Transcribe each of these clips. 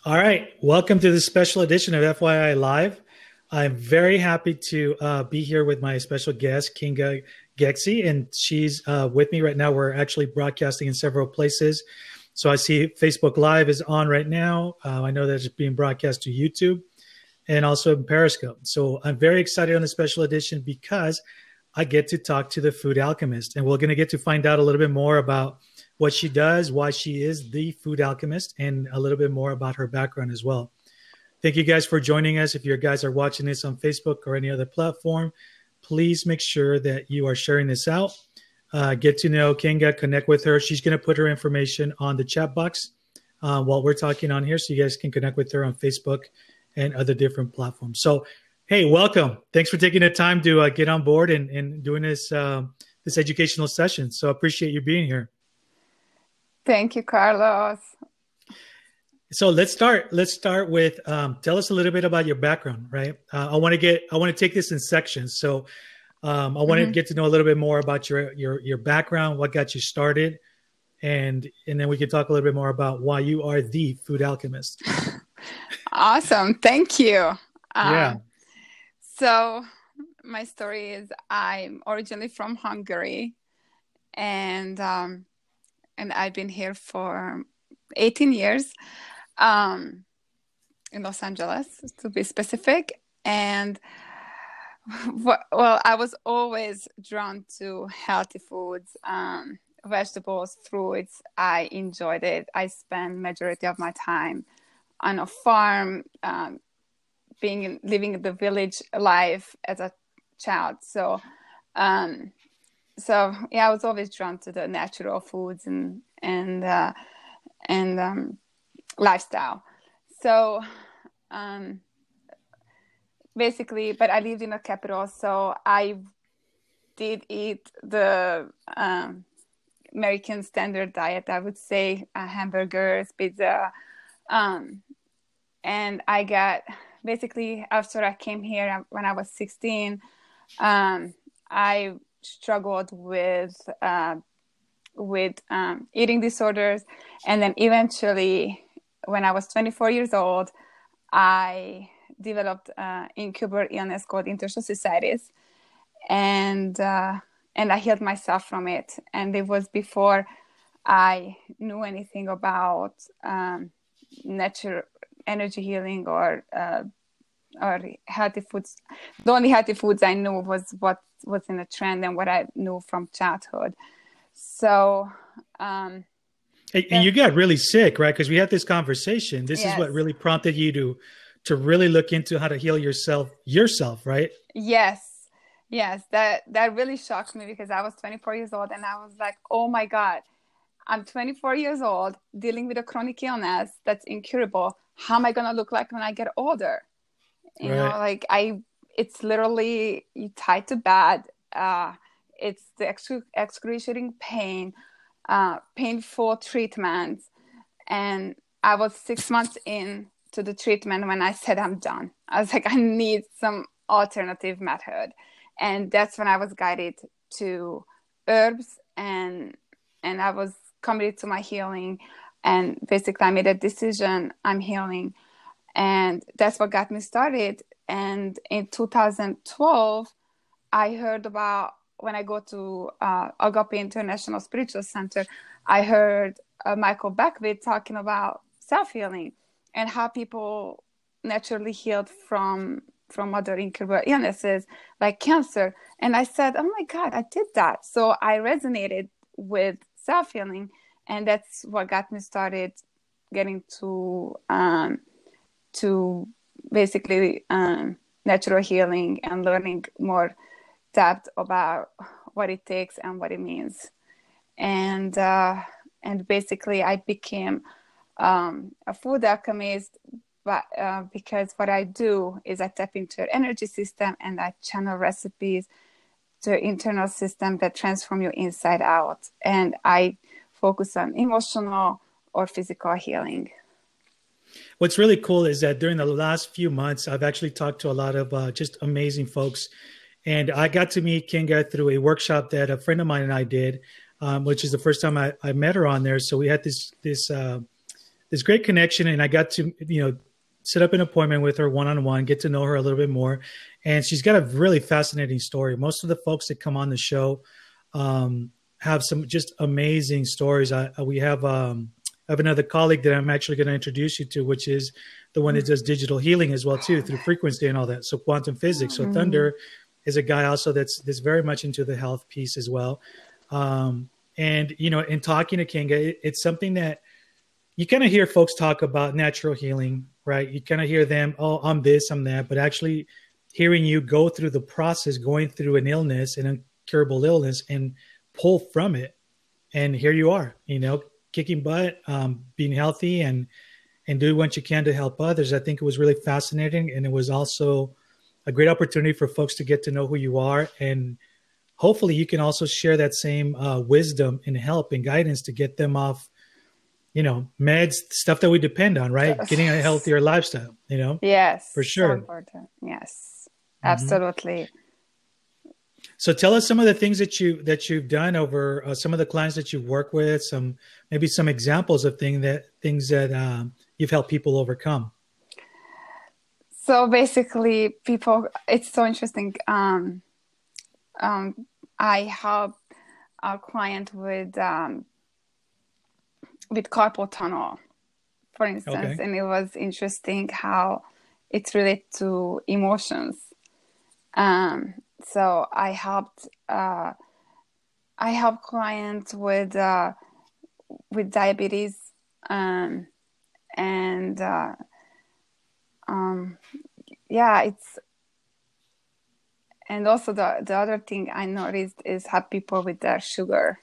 All right. Welcome to this special edition of FYI Live. I'm very happy to be here with my special guest, Kinga Gexi, and she's with me right now. We're actually broadcasting in several places. So I see Facebook Live is on right now. I know that it's being broadcast to YouTube and also in Periscope. So I'm very excited on the special edition because I get to talk to the food alchemist, and we're going to get to find out a little bit more about what she does, why she is the food alchemist, and a little bit more about her background as well. Thank you guys for joining us. If you guys are watching this on Facebook or any other platform, please make sure that you are sharing this out. Get to know Kinga, connect with her. She's going to put her information on the chat box while we're talking on here, so you guys can connect with her on Facebook and other different platforms. So, hey, welcome. Thanks for taking the time to get on board and doing this educational session. So I appreciate you being here. Thank you, Carlos. So let's start. Let's start with tell us a little bit about your background, right? I want to take this in sections. So I want to get to know a little bit more about your background, what got you started, and then we can talk a little bit more about why you are the food alchemist. Awesome. Thank you. Yeah. So my story is I'm originally from Hungary, and I've been here for 18 years in Los Angeles, to be specific. And well, I was always drawn to healthy foods, vegetables, fruits. I enjoyed it. I spent majority of my time on a farm, living the village life as a child. So yeah, I was always drawn to the natural foods and lifestyle. So basically, but I lived in a capital, so I did eat the American standard diet. I would say hamburgers, pizza, and I got basically after I came here when I was 16. I struggled with eating disorders, and then eventually, when I was 24 years old, I developed an incurable illness called interstitial, and I healed myself from it. And it was before I knew anything about natural energy healing or healthy foods. The only healthy foods I knew was what was in the trend and what I knew from childhood. So, and you got really sick, right? Because we had this conversation. This is what really prompted you to really look into how to heal yourself, right? Yes. That really shocked me because I was 24 years old and I was like, oh my God, I'm 24 years old dealing with a chronic illness that's incurable. How am I going to look like when I get older? You know, like it's literally you tied to bed. It's the excruciating pain, painful treatments. And I was 6 months in to the treatment when I said, I'm done. I was like, I need some alternative method. And that's when I was guided to herbs and I was committed to my healing. And basically I made a decision, I'm healing. And that's what got me started. And in 2012, I heard about, when I go to Agape International Spiritual Center, I heard Michael Beckwith talking about self-healing and how people naturally healed from other incurable illnesses like cancer. And I said, oh my God, I did that. So I resonated with self-healing. And that's what got me started getting to basically natural healing and learning more depth about what it takes and what it means. And basically I became a food alchemist, but because what I do is I tap into your energy system and I channel recipes to your internal system that transform you inside out. And I focus on emotional or physical healing. What's really cool is that during the last few months, I've actually talked to a lot of just amazing folks. And I got to meet Kinga through a workshop that a friend of mine and I did, which is the first time I met her on there. So we had this this great connection, and I got to set up an appointment with her one-on-one, get to know her a little bit more, and she's got a really fascinating story. Most of the folks that come on the show have some just amazing stories. I have another colleague that I'm actually going to introduce you to, which is the one that does digital healing as well too, through frequency and all that. So quantum physics. So Thunder is a guy also that's very much into the health piece as well. And in talking to Kinga, it's something that you kind of hear folks talk about natural healing, right? You kind of hear them, oh, I'm this, I'm that, but actually hearing you go through the process, going through an illness, an incurable illness, and pull from it, and here you are, kicking butt, being healthy, and do what you can to help others. I think it was really fascinating, and it was also a great opportunity for folks to get to know who you are, and hopefully you can also share that same wisdom and help and guidance to get them off, meds, stuff that we depend on, right? Getting a healthier lifestyle, Yes, for sure. so important. Yes, absolutely. So tell us some of the things that you've done over some of the clients that you work with, maybe some examples of things that you've helped people overcome. So basically, it's so interesting. I help a client with carpal tunnel, for instance, and it was interesting how it's related to emotions. So I helped clients with diabetes, and and also the other thing I noticed is help people with their sugar.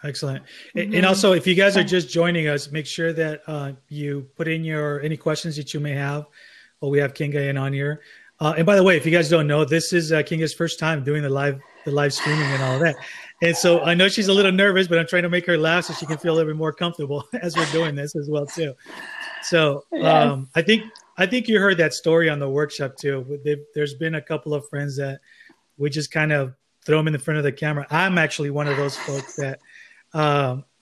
Excellent. And also, if you guys are just joining us, make sure that you put in any questions that you may have. Well, we have Kinga in on here. And by the way, if you guys don't know, this is Kinga's first time doing the live streaming and all of that. And so I know she's a little nervous, but I'm trying to make her laugh so she can feel a little bit more comfortable as we're doing this as well too. So yes. I think you heard that story on the workshop too. There's been a couple of friends that we just kind of throw them in the front of the camera. I'm actually one of those folks that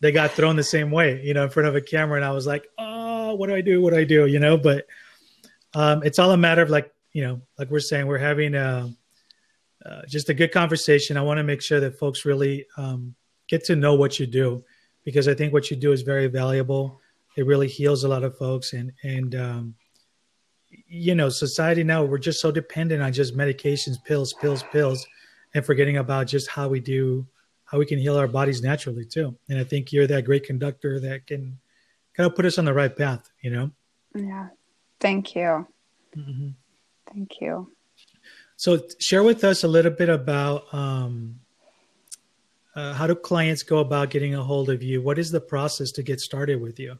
they got thrown the same way, in front of a camera, and I was like, oh, what do I do? But it's all a matter of like we're saying, we're having just a good conversation. I want to make sure that folks really get to know what you do, because I think what you do is very valuable. It really heals a lot of folks. And society now, we're just so dependent on just medications, pills, and forgetting about just how we can heal our bodies naturally too. And I think you're that great conductor that can kind of put us on the right path, Yeah. Thank you. Mm-hmm. Thank you. So share with us a little bit about how do clients go about getting a hold of you? What is the process to get started with you?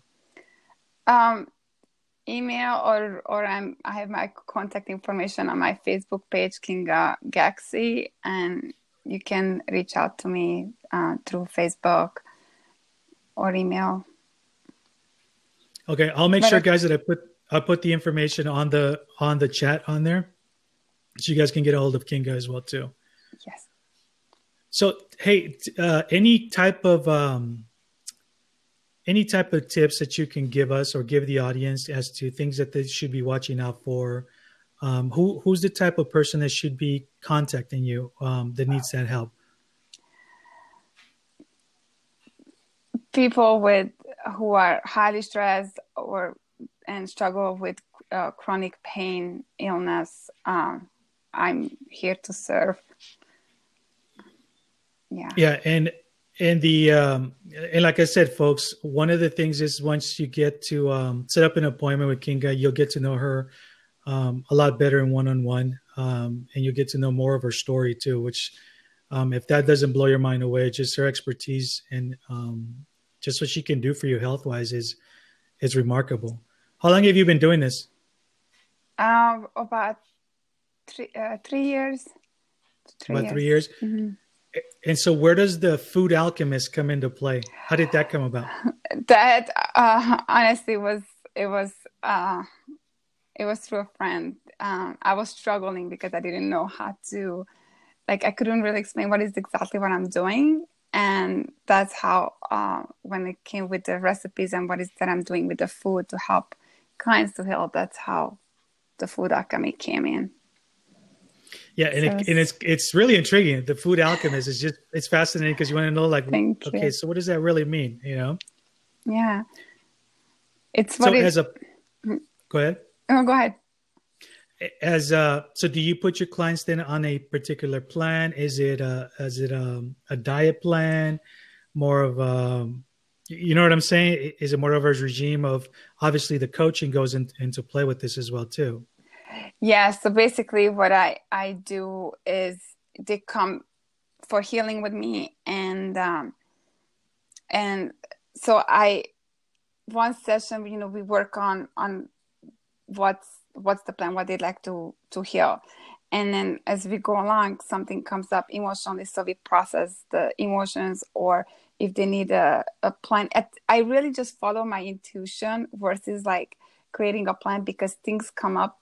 Email or I have my contact information on my Facebook page, Kinga Gexy, and you can reach out to me through Facebook or email. Okay, I'll make sure, guys, that I put the information on the chat on there, so you guys can get a hold of Kinga as well too. Yes. So, hey, any type of tips that you can give us or give the audience as to things that they should be watching out for? Who's the type of person that should be contacting you that needs that help? People who are highly stressed and struggle with chronic pain, illness. I'm here to serve. Yeah. Yeah, and and like I said, folks, one of the things is once you get to set up an appointment with Kinga, you'll get to know her a lot better in one-on-one, and you'll get to know more of her story too. Which, if that doesn't blow your mind away, just her expertise and just what she can do for you health-wise is remarkable. How long have you been doing this? About 3 years. About 3 years. Mm-hmm. And so where does the food alchemist come into play? How did that come about? That honestly was through a friend. I was struggling because I didn't know how to, I couldn't really explain what is exactly what I'm doing. And that's how when it came with the recipes and what is that I'm doing with the food to help clients to heal, that's how the food alchemy came in. Yeah, and, So it's really intriguing. The food alchemist is just it's fascinating because you want to know like, thank okay, you. so what does that really mean? You know. Yeah, it's So what it. as a go ahead. Oh, go ahead. As so do you put your clients then on a particular plan? Is it a diet plan, more of you know what I'm saying? Is it more of a regime of obviously the coaching goes into play with this as well too? Yeah, so basically what I do is they come for healing with me, and so I one session, we work on what's the plan, what they'd like to heal. And then as we go along, something comes up emotionally, so we process the emotions, or if they need a plan. I really just follow my intuition versus like creating a plan, because things come up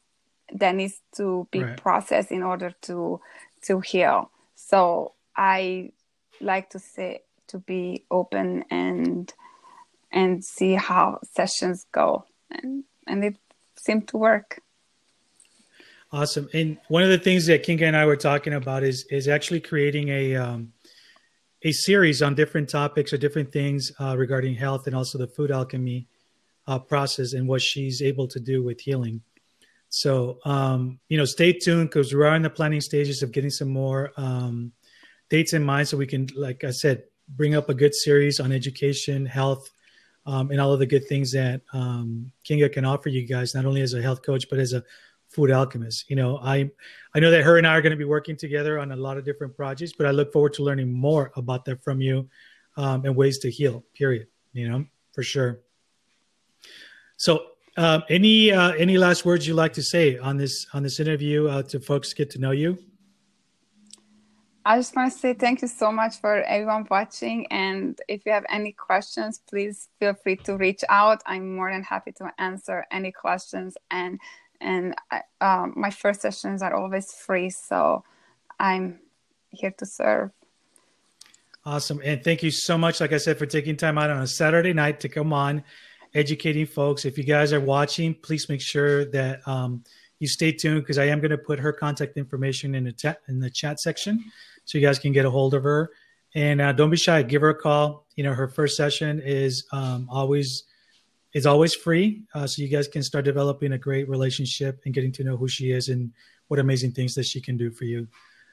that needs to be Right. processed in order to heal. So I like to say to be open and see how sessions go, and it seemed to work. Awesome. And one of the things that Kinga and I were talking about is actually creating a series on different topics or different things regarding health and also the food alchemy process and what she's able to do with healing. So, stay tuned because we are in the planning stages of getting some more dates in mind so we can, like I said, bring up a good series on education, health, and all of the good things that Kinga can offer you guys, not only as a health coach, but as a food alchemist. I know that her and I are going to be working together on a lot of different projects, but I look forward to learning more about that from you and ways to heal, period, for sure. So any last words you'd like to say on this interview to folks get to know you? I just want to say thank you so much for everyone watching. And if you have any questions, please feel free to reach out. I'm more than happy to answer any questions. And my first sessions are always free, so I'm here to serve. Awesome. And thank you so much, like I said, for taking time out on a Saturday night to come on, educating folks. If you guys are watching, please make sure that you stay tuned because I am going to put her contact information in the chat section so you guys can get a hold of her. And don't be shy. Give her a call. Her first session is always free, so you guys can start developing a great relationship and getting to know who she is and what amazing things that she can do for you.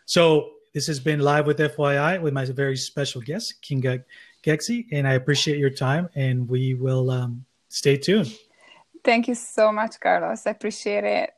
So this has been Live with FYI with my very special guest, Kinga Gexi, and I appreciate your time, and we will stay tuned. Thank you so much, Carlos. I appreciate it.